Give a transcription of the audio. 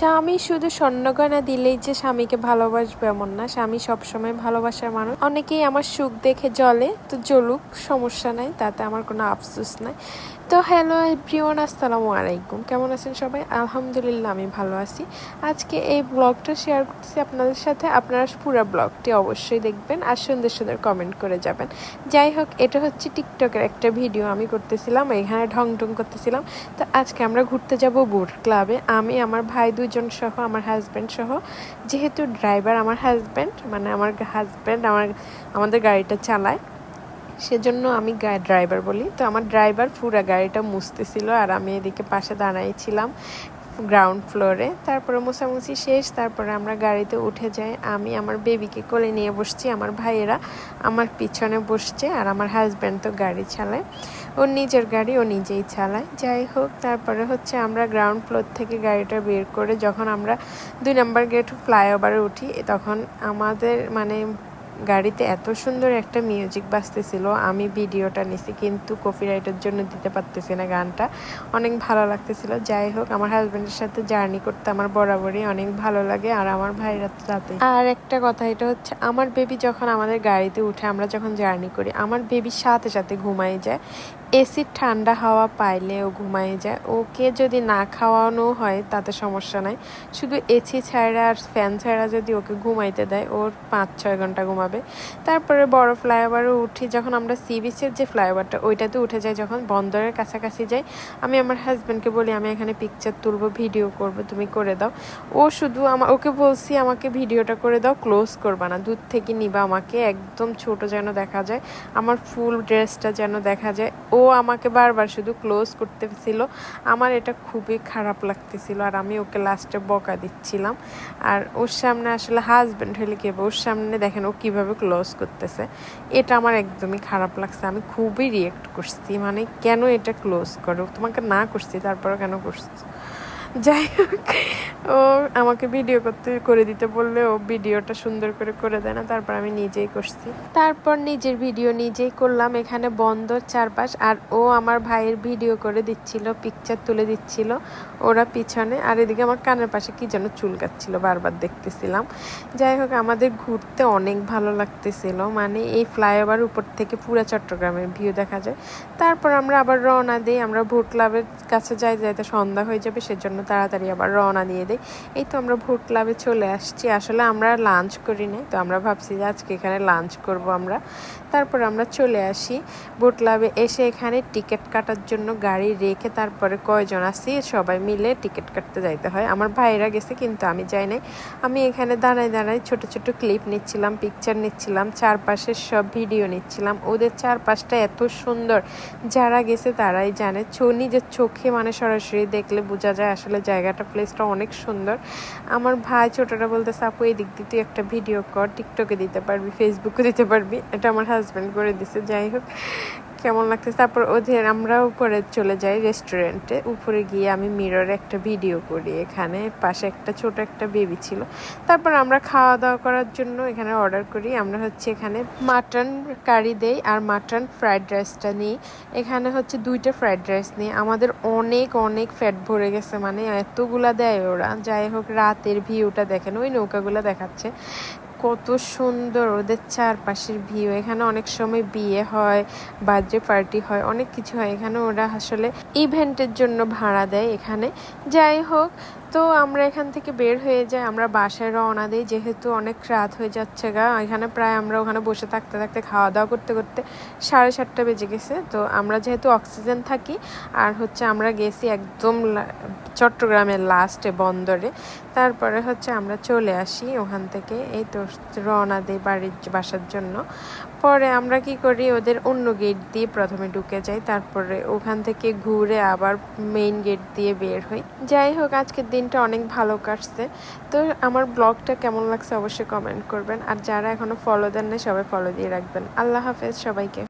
স্বামী শুধু স্বর্ণগয়না দিলেই যে স্বামীকে ভালোবাসবে এমন না, স্বামী সবসময় ভালোবাসার মানুষ। অনেকেই আমার সুখ দেখে জ্বলে, তো জ্বলুক, সমস্যা নাই, তাতে আমার কোনো আফসোস নাই। তো হ্যালো এভরিওয়ান, আসসালামু আলাইকুম। কেমন আছেন সবাই? আলহামদুলিল্লাহ আমি ভালো আছি। আজকে এই ব্লগটা শেয়ার করতেছি আপনাদের সাথে। আপনারা পুরো ব্লগটি অবশ্যই দেখবেন আর সুন্দর সুন্দর কমেন্ট করে যাবেন। যাই হোক, এটা হচ্ছে টিকটকের একটা ভিডিও আমি করতেছিলাম, এখানে ঢং ঢং করতেছিলাম। তো আজকে আমরা ঘুরতে যাব বোট ক্লাবে, আমি আমার ভাই দুজন সহ আমার হাজব্যান্ড সহ। যেহেতু ড্রাইভার আমার হাজব্যান্ড, মানে আমার হাজব্যান্ড আমাদের গাড়িটা চালায়, সেজন্য আমি ড্রাইভার বলি। তো আমার ড্রাইভার পুরো গাড়িটা মুছতেছিল আর আমি এদিকে পাশে দাঁড়াইছিলাম গ্রাউন্ড ফ্লোরে। তারপরে মোছামুছি শেষ, তারপরে আমরা গাড়িতে উঠে যাই। আমি আমার বেবিকে কোলে নিয়ে বসছি, আমার ভাইয়েরা আমার পিছনে বসছে, আর আমার হাজব্যান্ড তো গাড়ি চালায়, ওর নিজের গাড়ি ও নিজেই চালায়। যাই হোক, তারপরে হচ্ছে আমরা গ্রাউন্ড ফ্লোর থেকে গাড়িটা বের করে যখন আমরা 2 নম্বর গেট ফ্লাইওভারে উঠি, তখন আমাদের গাড়িতে এত সুন্দর একটা মিউজিক বাজতেছিল। আমি ভিডিওটা নিছি কিন্তু কপিরাইটের জন্য দিতে পারতেছি না গানটা, অনেক ভালো লাগতেছিল। যাই হোক, আমার হাজব্যান্ডের সাথে জার্নি করতে আমার বরাবরই অনেক ভালো লাগে, আর আমার ভাইরা তো তাতে। আর একটা কথা, এটা হচ্ছে আমার বেবি যখন আমাদের গাড়িতে উঠে আমরা যখন জার্নি করি, আমার বেবি সাথে সাথে ঘুমাই যায়। এসির ঠান্ডা হাওয়া পাইলে ও ঘুমাই যায়। ওকে যদি না খাওয়ানো হয় তাতে সমস্যা নাই, শুধু এসি ছাড়া আর ফ্যান ছাড়া যদি ওকে ঘুমাইতে দেয়, ওর 5-6 ঘন্টা ঘুমাবে। তারপরে বড় ফ্লাইওভারে উঠি, যখন আমরা সি বিচের যে ফ্লাইওভারটা ওইটাতে উঠে যাই, যখন বন্দরের কাছাকাছি যাই, আমি আমার হাজব্যান্ডকে বলি আমি এখানে পিকচার তুলবো, ভিডিও করব, তুমি করে দাও। ও শুধু ওকে বলছি আমাকে ভিডিওটা করে দাও, ক্লোজ করবা না, দূর থেকে নিবা, আমাকে একদম ছোট যেন দেখা যায়, আমার ফুল ড্রেসটা যেন দেখা যায়। ও আমাকে বারবার শুধু ক্লোজ করতেছিল, আমার এটা খুবই খারাপ লাগতেছিল, আর আমি ওকে লাস্টে বকা দিচ্ছিলাম। আর ওর সামনে আসলে হাজব্যান্ড হলে কি হবে, ওর সামনে দেখেন ও কিভাবে ক্লোজ করতেছে, এটা আমার একদমই খারাপ লাগছে। আমি খুবই রিয়েক্ট করছি, মানে কেন এটা ক্লোজ করো, তোমাকে না করছি তারপরে কেন করছো। যাই হোক, ও আমাকে ভিডিও করে দিতে বললে ও ভিডিওটা সুন্দর করে দেয় না, তারপর আমি নিজেই করছি। তারপর নিজের ভিডিও নিজেই করলাম, এখানে বন্দর চারপাশ, আর ও আমার ভাইয়ের ভিডিও করে দিচ্ছিল, পিকচার তুলে দিচ্ছিল ওরা পিছনে, আর এদিকে আমার কানের পাশে কি যেন চুলকাচ্ছিল, বারবার দেখতেছিলাম। যাই হোক, আমাদের ঘুরতে অনেক ভালো লাগতেছিল, মানে এই ফ্লাইওভার উপর থেকে পুরো চট্টগ্রামের ভিউ দেখা যায়। তারপর আমরা আবার রওনা দিই, আমরা ভোট ক্লাবের কাছে যাইতে সন্ধ্যা হয়ে যাবে, সেজন্য তাড়াতাড়ি আবার রওনা দিয়ে দিই। এই তো আমরা ভোট ক্লাবে চলে আসছি। আসলে আমরা লাঞ্চ করি নাই, তো আমরা ভাবছি যে আজকে এখানে লাঞ্চ করব আমরা। তারপর আমরা চলে আসি ভোট ক্লাবে। এসে এখানে টিকিট কাটার জন্য গাড়ি রেখে তারপরে কয়জন আছি সবাই মিলে টিকিট কাটতে যাইতে হয়। আমার ভাইরা গেছে কিন্তু আমি যাই নাই। আমি এখানে দাঁড়ায় ছোট ছোট ক্লিপ নিচ্ছিলাম, পিকচার নিচ্ছিলাম, চারপাশের সব ভিডিও নিচ্ছিলাম। ওদের চারপাশটা এত সুন্দর, যারা গেছে তারাই জানে, নিজের চোখে মানে সরাসরি দেখলে বোঝা যায় আসলে জায়গাটা, প্লেসটা অনেক সুন্দর। আমার ভাই ছোটরা বলতেছে আপু এই দিক দিয়ে তুই একটা ভিডিও কর, টিকটকে দিতে পারবি, ফেসবুকে দিতে পারবি, এটা আমার হাজব্যান্ড করে দিছে। যাই হোক, কেমন লাগতেছে। তারপর আমরা উপরে চলে যাই রেস্টুরেন্টে। উপরে গিয়ে আমি মিররে একটা ভিডিও করি, এখানে পাশে ছোট একটা বেবি ছিল। তারপর আমরা খাওয়া দাওয়া করার জন্য এখানে অর্ডার করি। আমরা হচ্ছে এখানে মাটন কারি দেই আর মাটন ফ্রাইড রাইসটা নিই। এখানে হচ্ছে 2টা ফ্রাইড রাইস নিই। আমাদের অনেক অনেক ফ্যাট ভরে গেছে, মানে এতগুলা দেয় ওরা। যাই হোক, রাতের ভিউটা দেখেন, ওই নৌকাগুলো দেখাচ্ছে কত সুন্দর, ওদের চারপাশের ভিউ। এখানে অনেক সময় বিয়ে হয়, বার্থডে পার্টি হয়, অনেক কিছু হয় এখানে। ওরা আসলে ইভেন্টের জন্য ভাড়া দেয় এখানে। যাই হোক, তো আমরা এখান থেকে বের হয়ে যাই, আমরা বাসায় রওনা দিই, যেহেতু অনেক রাত হয়ে যাচ্ছে এখানে প্রায় আমরা ওখানে বসে থাকতে থাকতে খাওয়া দাওয়া করতে করতে 7:30 বেজে গেছে। তো আমরা যেহেতু অক্সিজেন থাকি, আর হচ্ছে আমরা গেছি একদম চট্টগ্রামের লাস্টে বন্দরে। তারপরে হচ্ছে আমরা চলে আসি ওখান থেকে, এই তো রওনা দিই বাসার জন্য। পরে আমরা কি করি, ওদের অন্য গেট দিয়ে প্রথমে ঢুকে যাই, তারপরে ওখান থেকে ঘুরে আবার মেইন গেট দিয়ে বের হই। যাই হোক, আজকের দিনটা অনেক ভালো কাটছে। তো আমার ব্লগটা কেমন লাগছে অবশ্যই কমেন্ট করবেন, আর যারা এখনো ফলো দেন না সবাই ফলো দিয়ে রাখবেন। আল্লাহ হাফেজ সবাইকে।